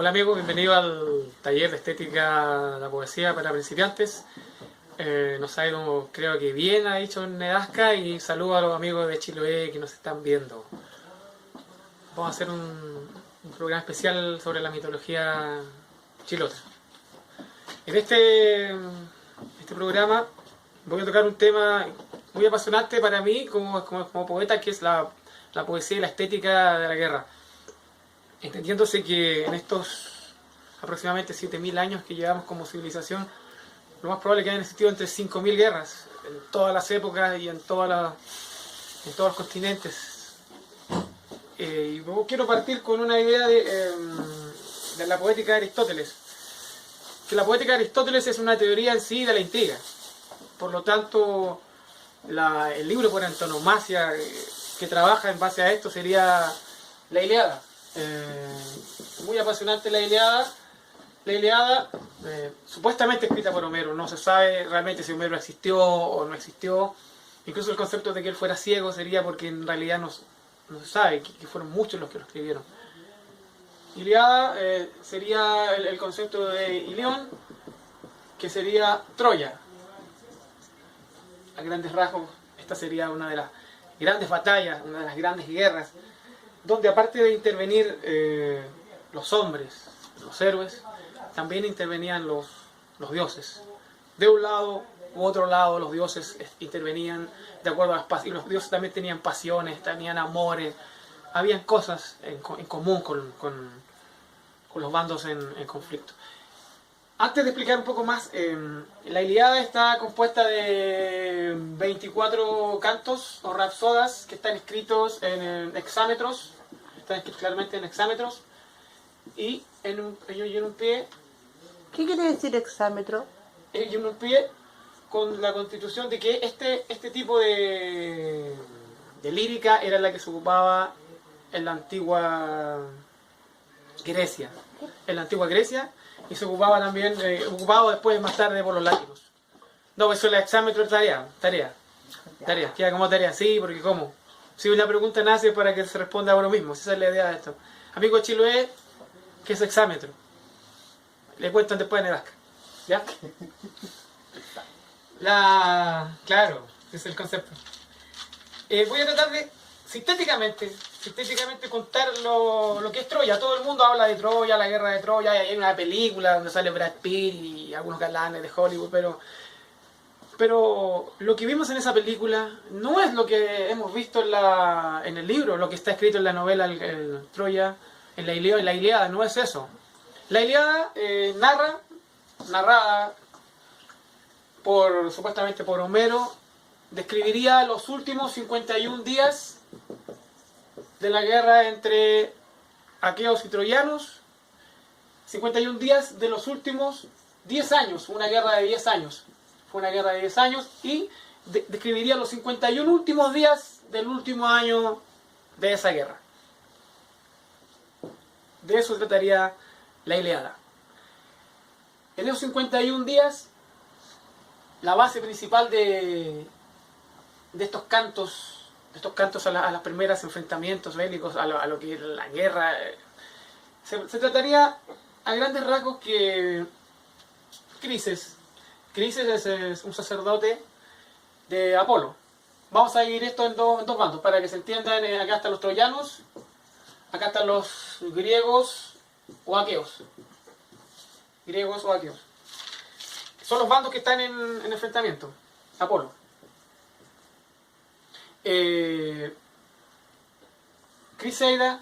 Hola amigos, bienvenido al taller de estética de la poesía para principiantes. Nos ha ido, creo que bien, ha dicho Nedasca, y saludo a los amigos de Chiloé que nos están viendo. Vamos a hacer un programa especial sobre la mitología chilota. En este programa voy a tocar un tema muy apasionante para mí como poeta, que es la poesía y la estética de la guerra. Entendiéndose que en estos aproximadamente 7000 años que llevamos como civilización, lo más probable es que hayan existido entre 5000 guerras en todas las épocas y en todos los continentes. Y luego quiero partir con una idea de la poética de Aristóteles. Que la poética de Aristóteles es una teoría en sí de la intriga. Por lo tanto, el libro por antonomasia que trabaja en base a esto sería la Ilíada. Muy apasionante la Ilíada. La Ilíada, supuestamente escrita por Homero, no se sabe realmente si Homero existió o no existió. Incluso el concepto de que él fuera ciego sería porque en realidad no se sabe, que fueron muchos los que lo escribieron. Ilíada sería el concepto de Ilión, que sería Troya. A grandes rasgos, esta sería una de las grandes batallas, una de las grandes guerras, donde aparte de intervenir los hombres, los héroes, también intervenían los dioses. De un lado u otro lado los dioses intervenían de acuerdo a las pasiones, y los dioses también tenían pasiones, tenían amores, habían cosas en común con los bandos en conflicto. Antes de explicar un poco más, la Ilíada está compuesta de 24 cantos o rapsodas que están escritos en hexámetros, están escritos claramente en hexámetros, y en un pie. ¿Qué quiere decir hexámetro? Y en un pie con la constitución de que este tipo de lírica era la que se ocupaba en la antigua Grecia. En la antigua Grecia, y se ocupaba también, ocupado después más tarde por los látigos. No, eso es el hexámetro de tarea. Queda como tarea, sí, porque ¿cómo? Si la pregunta nace para que se responda a uno mismo, esa es la idea de esto. Amigo de Chiloé, ¿qué es hexámetro? Le cuentan después de Nedasca. ¿Ya? Claro, ese es el concepto. Voy a tratar de sintéticamente contar lo que es Troya. Todo el mundo habla de Troya, la guerra de Troya, y hay una película donde sale Brad Pitt y algunos galanes de Hollywood, pero lo que vimos en esa película no es lo que hemos visto en el libro, lo que está escrito en la novela el Troya, en la Ilíada, no es eso. La Ilíada narrada supuestamente por Homero, describiría los últimos 51 días de la guerra entre aqueos y troyanos, 51 días de los últimos 10 años, una guerra de 10 años. Fue una guerra de 10 años y describiría los 51 últimos días del último año de esa guerra. De eso trataría la Ilíada. En esos 51 días, la base principal de estos cantos a los primeros enfrentamientos bélicos, a lo que es la guerra, se trataría a grandes rasgos que Crises es un sacerdote de Apolo. Vamos a dividir esto en dos bandos para que se entiendan. Acá están los troyanos, acá están los griegos o aqueos. Son los bandos que están en enfrentamiento. Apolo. Criseida,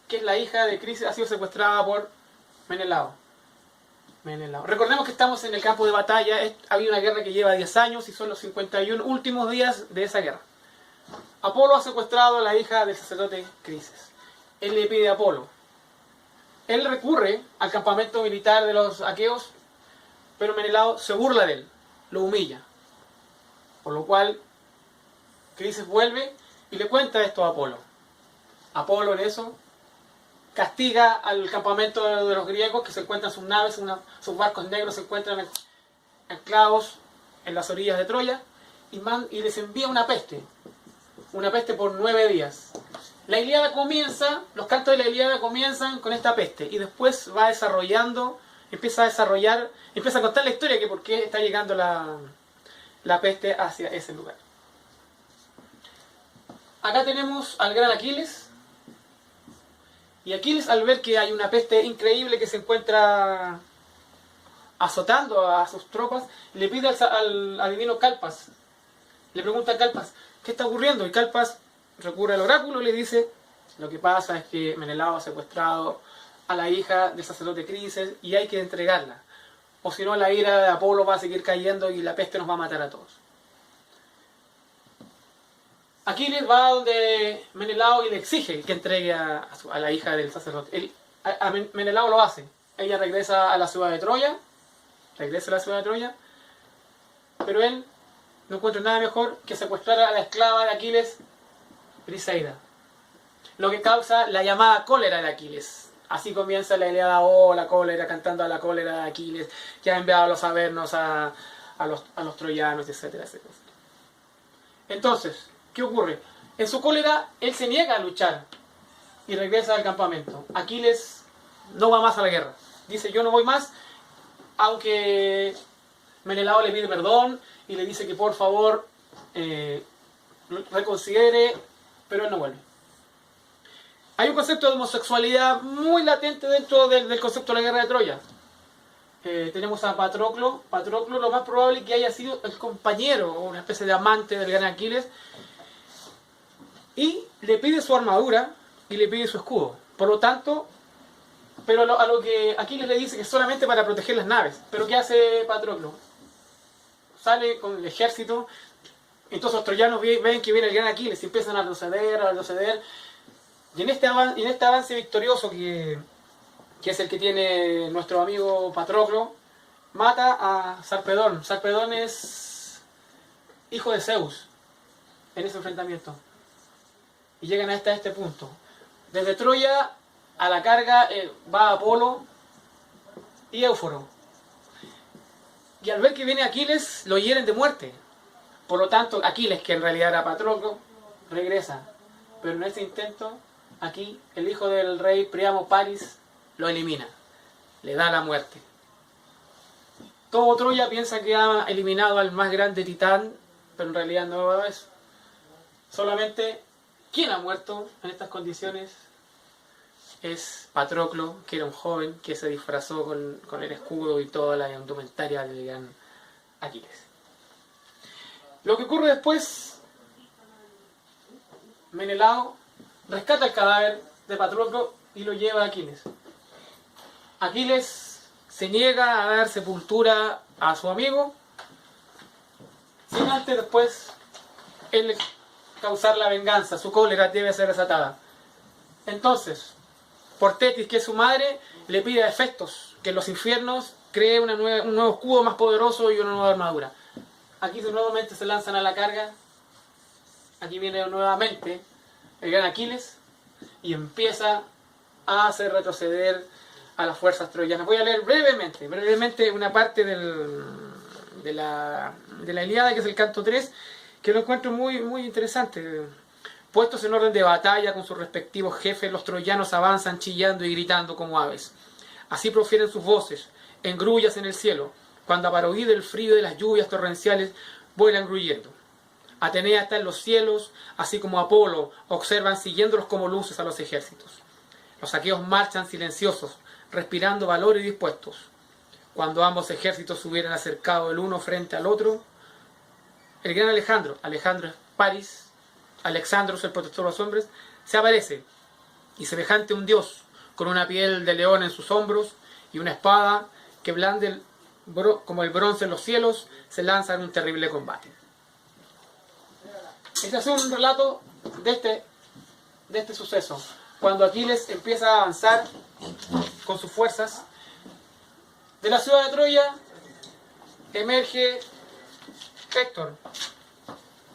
que es la hija de Crises, ha sido secuestrada por Menelao. Recordemos que estamos en el campo de batalla. Ha habido una guerra que lleva 10 años y son los 51 últimos días de esa guerra. Apolo ha secuestrado a la hija del sacerdote Crises. Él le pide a Apolo. Él recurre al campamento militar de los aqueos, pero Menelao se burla de él, lo humilla. Por lo cual Crises vuelve y le cuenta esto a Apolo. Apolo en eso castiga al campamento de los griegos, que se encuentran sus naves, sus barcos negros se encuentran anclados en las orillas de Troya, y les envía una peste por 9 días. La Ilíada comienza, los cantos de la Ilíada comienzan con esta peste y después va desarrollando, empieza a contar la historia que por qué está llegando la peste hacia ese lugar. Acá tenemos al gran Aquiles, y Aquiles, al ver que hay una peste increíble que se encuentra azotando a sus tropas, le pide al adivino Calpas, le pregunta a Calpas, ¿qué está ocurriendo? Y Calpas recurre al oráculo y le dice, lo que pasa es que Menelao ha secuestrado a la hija del sacerdote Crises y hay que entregarla, o si no la ira de Apolo va a seguir cayendo y la peste nos va a matar a todos. Aquiles va donde Menelao y le exige que entregue a la hija del sacerdote. Menelao lo hace. Ella regresa a la ciudad de Troya, pero él no encuentra nada mejor que secuestrar a la esclava de Aquiles, Briseida, lo que causa la llamada cólera de Aquiles. Así comienza la Ilíada, la cólera, cantando a la cólera de Aquiles, que ha enviado a los avernos a los troyanos, etcétera, etcétera. Entonces, ¿qué ocurre? En su cólera, él se niega a luchar y regresa al campamento. Aquiles no va más a la guerra. Dice, yo no voy más, aunque Menelao le pide perdón y le dice que por favor reconsidere, pero él no vuelve. Hay un concepto de homosexualidad muy latente dentro del concepto de la guerra de Troya. Tenemos a Patroclo. Patroclo lo más probable es que haya sido el compañero o una especie de amante del gran Aquiles, y le pide su armadura y le pide su escudo. Por lo tanto, pero a lo que Aquiles le dice que es solamente para proteger las naves. Pero ¿qué hace Patroclo? Sale con el ejército, entonces los troyanos ven que viene el gran Aquiles y empiezan a retroceder. Y en este avance victorioso que es el que tiene nuestro amigo Patroclo, mata a Sarpedón. Sarpedón es hijo de Zeus en ese enfrentamiento. Y llegan hasta este punto. Desde Troya a la carga va Apolo y Éuforo. Y al ver que viene Aquiles, lo hieren de muerte. Por lo tanto, Aquiles, que en realidad era Patroclo, regresa. Pero en ese intento, aquí, el hijo del rey Priamo Paris lo elimina. Le da la muerte. Todo Troya piensa que ha eliminado al más grande titán, pero en realidad no es. Solamente, ¿quién ha muerto en estas condiciones? Es Patroclo, que era un joven que se disfrazó con el escudo y toda la indumentaria del gran Aquiles. Lo que ocurre después, Menelao rescata el cadáver de Patroclo y lo lleva a Aquiles. Aquiles se niega a dar sepultura a su amigo, sin antes después él causar la venganza. Su cólera debe ser desatada. Entonces, por Tetis, que es su madre, le pide a Hefestos que en los infiernos cree un nuevo escudo más poderoso y una nueva armadura. Aquí nuevamente se lanzan a la carga. Aquí viene nuevamente el gran Aquiles y empieza a hacer retroceder a las fuerzas troyanas. Voy a leer brevemente una parte de la Ilíada, que es el canto 3, que lo encuentro muy, muy interesante. Puestos en orden de batalla con sus respectivos jefes, los troyanos avanzan chillando y gritando como aves. Así profieren sus voces, en grullas en el cielo, cuando a parodir del frío de las lluvias torrenciales vuelan gruyendo. Atenea está en los cielos, así como Apolo, observan siguiéndolos como luces a los ejércitos. Los aqueos marchan silenciosos, respirando valor y dispuestos. Cuando ambos ejércitos se hubieran acercado el uno frente al otro, el gran Alejandro es Paris, Alexandros, el protector de los hombres, se aparece, y semejante a un dios, con una piel de león en sus hombros y una espada que blande como el bronce en los cielos, se lanza en un terrible combate. Este es un relato de este suceso. Cuando Aquiles empieza a avanzar con sus fuerzas, de la ciudad de Troya emerge Héctor.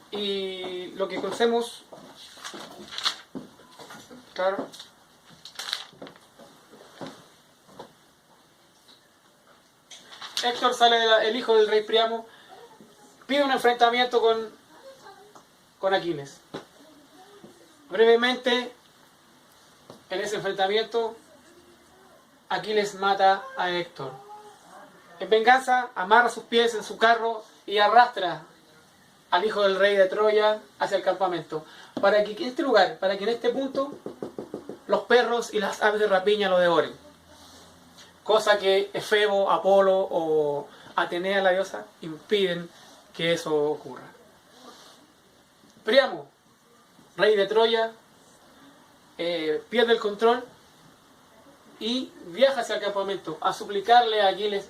Y lo que conocemos, claro, Héctor sale el hijo del rey Priamo, pide un enfrentamiento con Aquiles. Brevemente, En ese enfrentamiento, Aquiles mata a Héctor. En venganza, amarra sus pies en su carro y arrastra al hijo del rey de Troya hacia el campamento. Para que en este lugar, para que en este punto, los perros y las aves de rapiña lo devoren. Cosa que Efebo, Apolo o Atenea, la diosa, impiden que eso ocurra. Príamo, rey de Troya, pierde el control y viaja hacia el campamento a suplicarle a Aquiles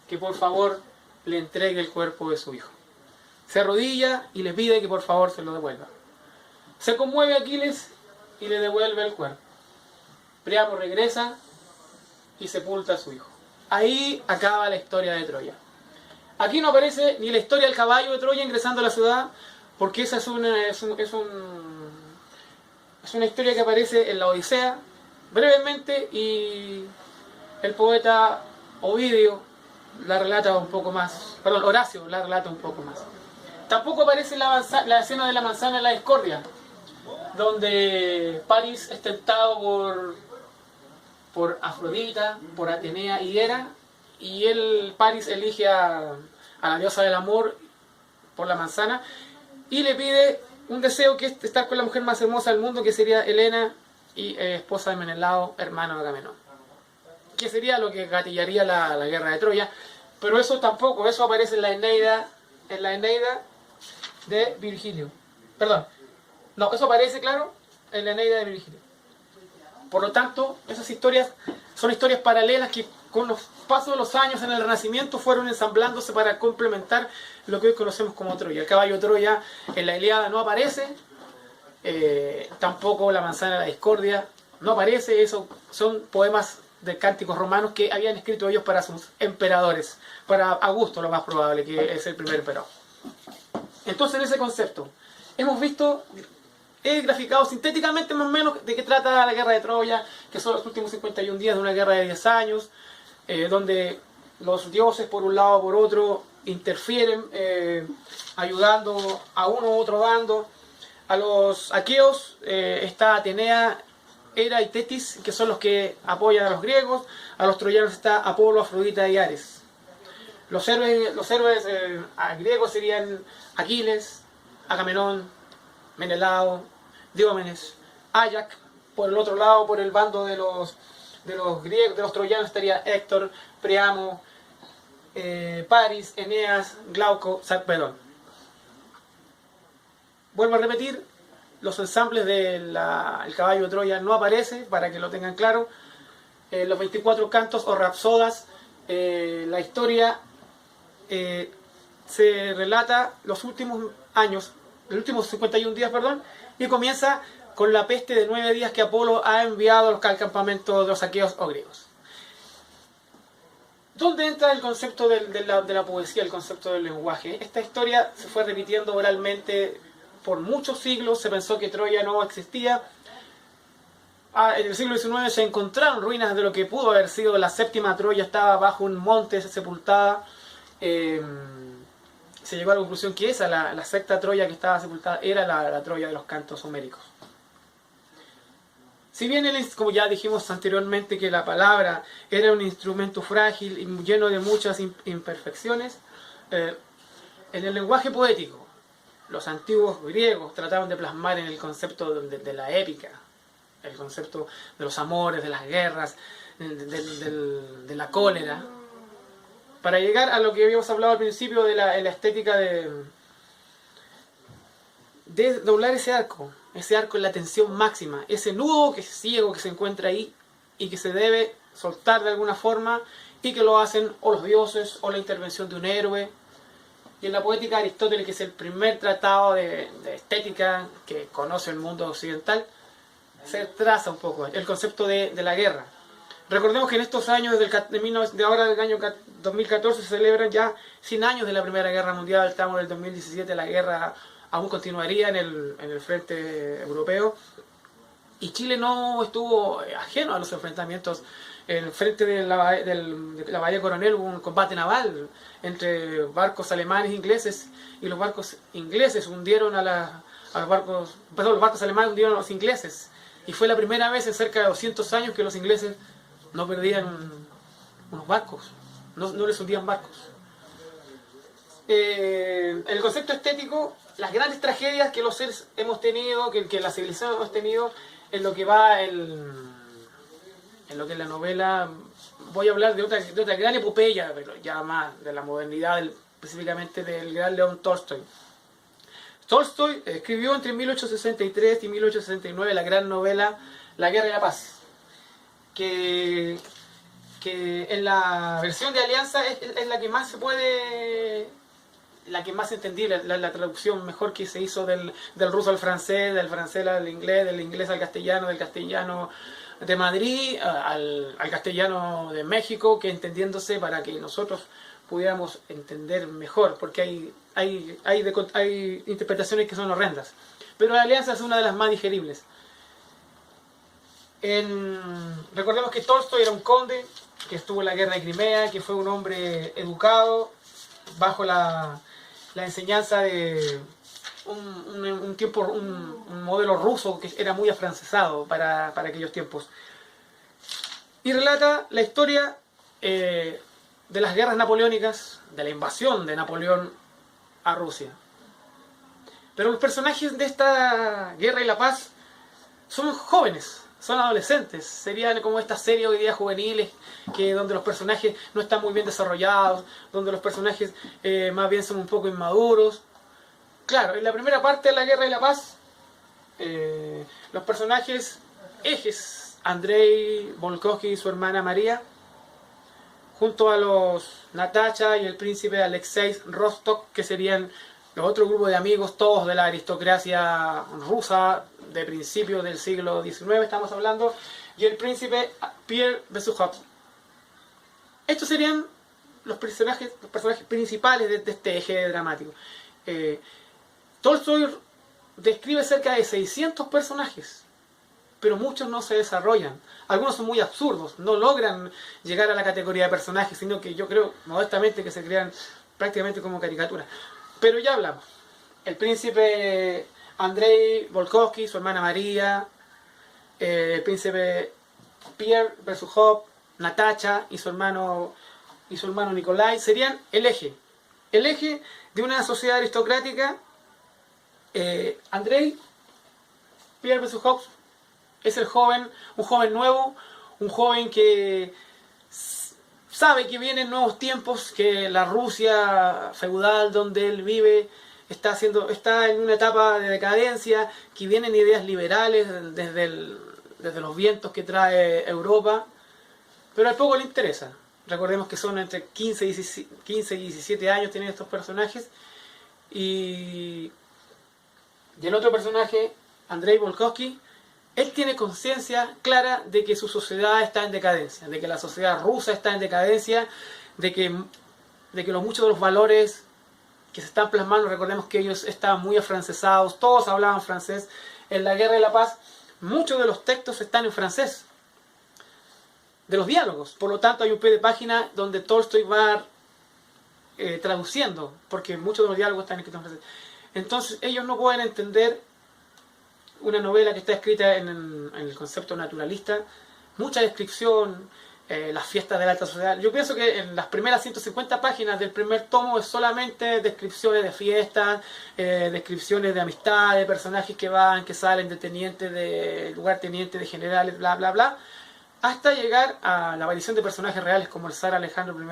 que por favor le entregue el cuerpo de su hijo. Se arrodilla y le pide que por favor se lo devuelva. Se conmueve Aquiles y le devuelve el cuerpo. Príamo regresa y sepulta a su hijo. Ahí acaba la historia de Troya. Aquí no aparece ni la historia del caballo de Troya ingresando a la ciudad, porque esa es una historia que aparece en la Odisea brevemente, y el poeta Ovidio la relata un poco más, perdón, Horacio la relata un poco más. Tampoco aparece la escena de la manzana en la discordia, donde París es tentado por Afrodita, por Atenea y Hera, y París elige a la diosa del amor por la manzana y le pide un deseo, que es estar con la mujer más hermosa del mundo, que sería Helena, y esposa de Menelao, hermano de Agamenón, que sería lo que gatillaría la guerra de Troya. Pero eso tampoco, eso aparece en la Eneida de Virgilio. Perdón, no, eso aparece, claro, en la Eneida de Virgilio. Por lo tanto, esas historias son historias paralelas que con los pasos de los años en el Renacimiento fueron ensamblándose para complementar lo que hoy conocemos como Troya. El caballo de Troya en la Ilíada no aparece, tampoco la manzana de la discordia no aparece. Eso son poemas de cánticos romanos que habían escrito ellos para sus emperadores, para Augusto lo más probable, que es el primer emperador. Entonces, en ese concepto hemos visto, he graficado sintéticamente más o menos de qué trata la guerra de Troya, que son los últimos 51 días de una guerra de 10 años, donde los dioses por un lado o por otro interfieren, ayudando a uno u otro bando. A los aqueos está Atenea, Hera y Tetis, que son los que apoyan a los griegos. A los troyanos está Apolo, Afrodita y Ares. Los héroes griegos serían Aquiles, Agamenón, Menelao, Diómenes, Áyax. Por el otro lado, por el bando de los griegos, de los troyanos, estaría Héctor, Príamo, París, Eneas, Glauco, Sarpedón. Vuelvo a repetir, los ensambles del caballo de Troya no aparece, para que lo tengan claro. Los 24 cantos o rapsodas, la historia se relata los últimos años, los últimos 51 días, perdón, y comienza con la peste de 9 días que Apolo ha enviado al campamento de los aqueos o griegos. ¿Dónde entra el concepto de la poesía, el concepto del lenguaje? Esta historia se fue repitiendo oralmente por muchos siglos. Se pensó que Troya no existía. En el siglo XIX se encontraron ruinas de lo que pudo haber sido la séptima Troya. Estaba bajo un monte sepultada. Se llegó a la conclusión que esa, la sexta Troya que estaba sepultada, era la Troya de los cantos homéricos. Si bien, como ya dijimos anteriormente, que la palabra era un instrumento frágil y lleno de muchas imperfecciones, en el lenguaje poético, los antiguos griegos trataron de plasmar en el concepto de la épica, el concepto de los amores, de las guerras, de la cólera, para llegar a lo que habíamos hablado al principio de la estética de doblar ese arco en la tensión máxima, ese nudo que ciego que se encuentra ahí y que se debe soltar de alguna forma, y que lo hacen o los dioses o la intervención de un héroe. Y en la poética de Aristóteles, que es el primer tratado de estética que conoce el mundo occidental, se traza un poco el concepto de la guerra. Recordemos que en estos años, de ahora del año 2014, se celebran ya 100 años de la Primera Guerra Mundial. Estamos en el 2017, la guerra aún continuaría en el frente europeo, y Chile no estuvo ajeno a los enfrentamientos. En el frente de la Bahía Coronel hubo un combate naval entre barcos alemanes e ingleses, y los barcos ingleses hundieron los barcos alemanes hundieron a los ingleses. Y fue la primera vez en cerca de 200 años que los ingleses no perdían unos barcos, no les hundían barcos. El concepto estético, las grandes tragedias que los seres hemos tenido, que la civilización hemos tenido, en lo que va en lo que es la novela, voy a hablar de otra gran epopeya, pero ya más de la modernidad, específicamente del gran León Tolstoy. Tolstoy escribió entre 1863 y 1869 la gran novela La Guerra y la Paz, que en la versión de Alianza es la que más se puede, la que más entendible, la traducción mejor que se hizo del ruso al francés, del francés al inglés, del inglés al castellano, del castellano de Madrid al castellano de México, que entendiéndose para que nosotros pudiéramos entender mejor, porque hay interpretaciones que son horrendas, pero la Alianza es una de las más digeribles. Recordemos que Tolstoy era un conde que estuvo en la guerra de Crimea, que fue un hombre educado bajo la enseñanza de un modelo ruso que era muy afrancesado para aquellos tiempos. Y relata la historia de las guerras napoleónicas, de la invasión de Napoleón a Rusia. Pero los personajes de esta Guerra y la Paz son jóvenes, son adolescentes, serían como estas series hoy día juveniles, donde los personajes no están muy bien desarrollados, donde los personajes más bien son un poco inmaduros. Claro, en la primera parte de la Guerra y la Paz, los personajes ejes, Andrei Volkovsky y su hermana María, junto a los Natasha y el príncipe Alexei Rostov, que serían los otro grupo de amigos, todos de la aristocracia rusa de principios del siglo XIX, estamos hablando, y el príncipe Pierre Besukhov. Estos serían los personajes principales de este eje dramático. Tolstoy describe cerca de 600 personajes, pero muchos no se desarrollan. Algunos son muy absurdos, no logran llegar a la categoría de personajes, sino que yo creo modestamente que se crean prácticamente como caricaturas. Pero ya hablamos. El príncipe Andrei Volkovsky, su hermana María, el príncipe Pierre Besukhov, Natasha y su hermano Nikolai serían el eje de una sociedad aristocrática. Andrei Pierre Besukhov es un joven nuevo, un joven que sabe que vienen nuevos tiempos, que la Rusia feudal donde él vive está en una etapa de decadencia, que vienen ideas liberales desde los vientos que trae Europa, pero al poco le interesa. Recordemos que son entre 15 y 17 años tienen estos personajes, y el otro personaje, Andrei Volkovsky, él tiene conciencia clara de que su sociedad está en decadencia, de que la sociedad rusa está en decadencia, de que muchos de los valores que se están plasmando, recordemos que ellos estaban muy afrancesados, todos hablaban francés. En la Guerra y la Paz, muchos de los textos están en francés, de los diálogos. Por lo tanto, hay un pie de página donde Tolstoy va traduciendo, porque muchos de los diálogos están escritos en francés. Entonces, ellos no pueden entender una novela que está escrita en el concepto naturalista, mucha descripción, las fiestas de la alta sociedad. Yo pienso que en las primeras 150 páginas del primer tomo es solamente descripciones de fiestas, descripciones de amistad, de personajes que van, que salen, de tenientes, de lugartenientes, de generales, bla, bla, bla, hasta llegar a la aparición de personajes reales como el zar Alejandro I,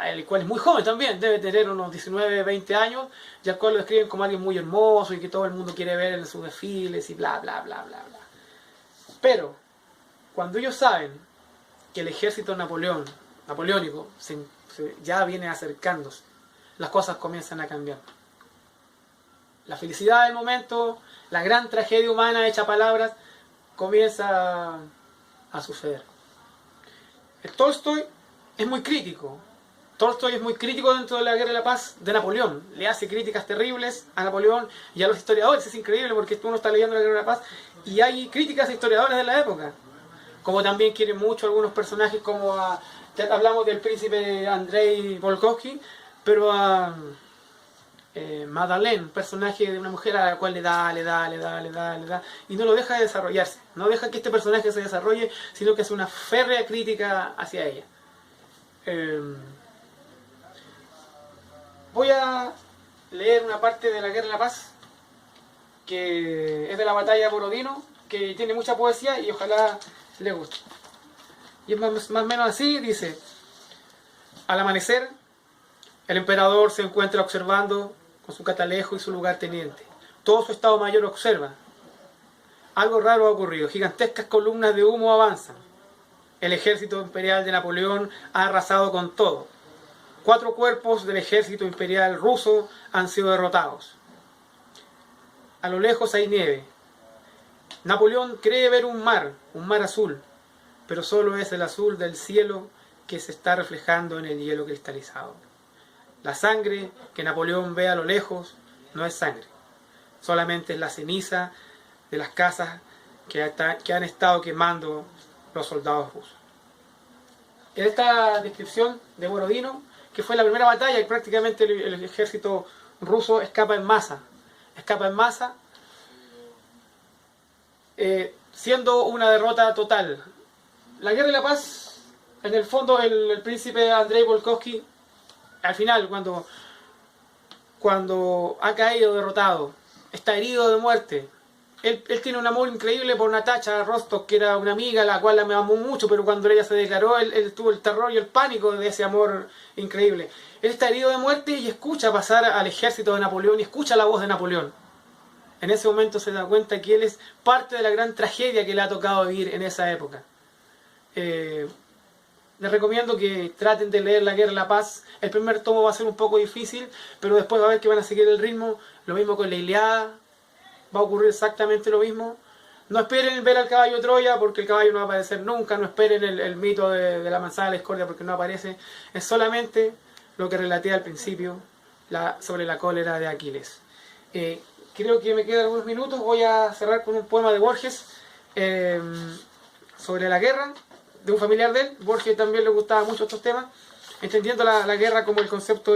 el cual es muy joven también, debe tener unos 19, 20 años, y al cual lo describen como alguien muy hermoso y que todo el mundo quiere ver en sus desfiles y bla, bla, bla, bla, bla. Pero, cuando ellos saben que el ejército napoleónico ya viene acercándose, las cosas comienzan a cambiar. La felicidad del momento, la gran tragedia humana hecha palabras, comienza a suceder. El Tolstoy es muy crítico. Tolstoy es muy crítico dentro de la Guerra de la Paz de Napoleón. Le hace críticas terribles a Napoleón y a los historiadores. Es increíble porque uno está leyendo la Guerra de la Paz y hay críticas a historiadores de la época. Como también quieren mucho algunos personajes, como ya hablamos del príncipe Andrei Volkovsky, pero a Madeleine, un personaje de una mujer a la cual le da, y no lo deja de desarrollarse, no deja que este personaje se desarrolle, sino que es una férrea crítica hacia ella. Voy a leer una parte de La Guerra y la Paz, que es de la batalla de Borodino, que tiene mucha poesía y ojalá les guste. Y es más o menos así, dice: al amanecer, el emperador se encuentra observando con su catalejo y su lugarteniente. Todo su estado mayor observa. Algo raro ha ocurrido. Gigantescas columnas de humo avanzan. El ejército imperial de Napoleón ha arrasado con todo. 4 cuerpos del ejército imperial ruso han sido derrotados. A lo lejos hay nieve. Napoleón cree ver un mar azul, pero solo es el azul del cielo que se está reflejando en el hielo cristalizado. La sangre que Napoleón ve a lo lejos no es sangre, solamente es la ceniza de las casas que han estado quemando los soldados rusos. En esta descripción de Borodino, que fue la primera batalla y prácticamente el ejército ruso escapa en masa, siendo una derrota total. La Guerra y la Paz, en el fondo, el príncipe Andrei Volkovsky, al final, cuando ha caído derrotado, está herido de muerte, él tiene un amor increíble por Natasha Rostov, que era una amiga a la cual me amó mucho, pero cuando ella se declaró, él tuvo el terror y el pánico de ese amor increíble. Él está herido de muerte y escucha pasar al ejército de Napoleón y escucha la voz de Napoleón. En ese momento se da cuenta que él es parte de la gran tragedia que le ha tocado vivir en esa época. Les recomiendo que traten de leer La Guerra y la Paz. El primer tomo va a ser un poco difícil, pero después va a ver que van a seguir el ritmo. Lo mismo con la Ilíada, va a ocurrir exactamente lo mismo. No esperen ver al caballo de Troya, porque el caballo no va a aparecer nunca. No esperen el mito de la manzana de la discordia, porque no aparece. Es solamente lo que relaté al principio sobre la cólera de Aquiles. Creo que me quedan algunos minutos. Voy a cerrar con un poema de Borges sobre la guerra, de un familiar de él. Borges también le gustaba mucho estos temas, entendiendo la guerra como el concepto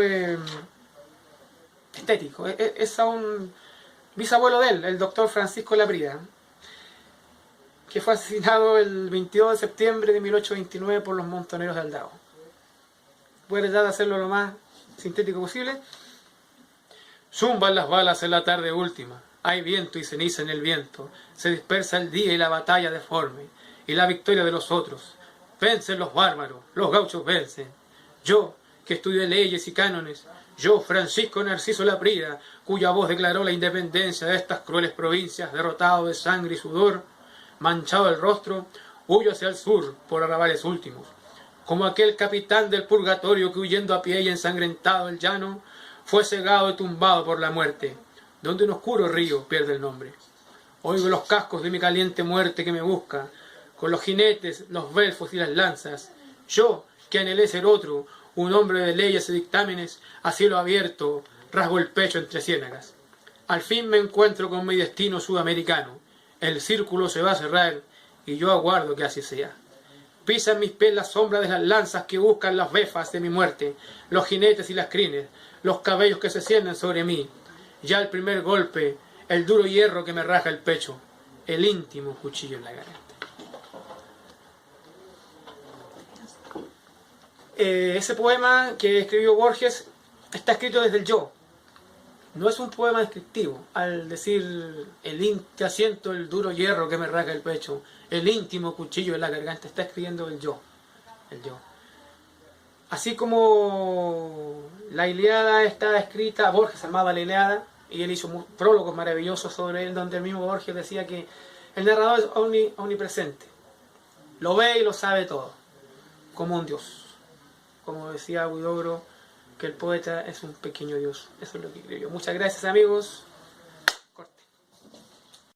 estético. Es a un bisabuelo de él, el doctor Francisco Laprida, que fue asesinado el 22 de septiembre de 1829 por los montoneros de Aldao. Voy a tratar de hacerlo lo más sintético posible. Zumban las balas en la tarde última, hay viento y ceniza en el viento, se dispersa el día y la batalla deforme, y la victoria de los otros. Vencen los bárbaros, los gauchos vencen. Yo, que estudié leyes y cánones, yo, Francisco Narciso Laprida, cuya voz declaró la independencia de estas crueles provincias, derrotado de sangre y sudor, manchado el rostro, huyo hacia el sur por arrabales últimos, como aquel capitán del purgatorio que huyendo a pie y ensangrentado el llano, fue cegado y tumbado por la muerte, donde un oscuro río pierde el nombre. Oigo los cascos de mi caliente muerte que me busca, con los jinetes, los belfos y las lanzas. Yo, que anhelé ser otro, un hombre de leyes y dictámenes, a cielo abierto, rasgo el pecho entre ciénagas. Al fin me encuentro con mi destino sudamericano. El círculo se va a cerrar y yo aguardo que así sea. Pisan mis pies las sombras de las lanzas que buscan las befas de mi muerte, los jinetes y las crines, los cabellos que se cienden sobre mí. Ya el primer golpe, el duro hierro que me raja el pecho, el íntimo cuchillo en la garganta. Ese poema que escribió Borges está escrito desde el yo. No es un poema descriptivo. Al decir ya siento el duro hierro que me raja el pecho, el íntimo cuchillo en la garganta, está escribiendo el yo. El yo. Así como la Ilíada está escrita, Borges amaba la Ilíada, y él hizo prólogos maravillosos sobre él, donde el mismo Borges decía que el narrador es omnipresente. Lo ve y lo sabe todo, como un dios. Como decía Huidobro, que el poeta es un pequeño dios. Eso es lo que creo yo. Muchas gracias, amigos.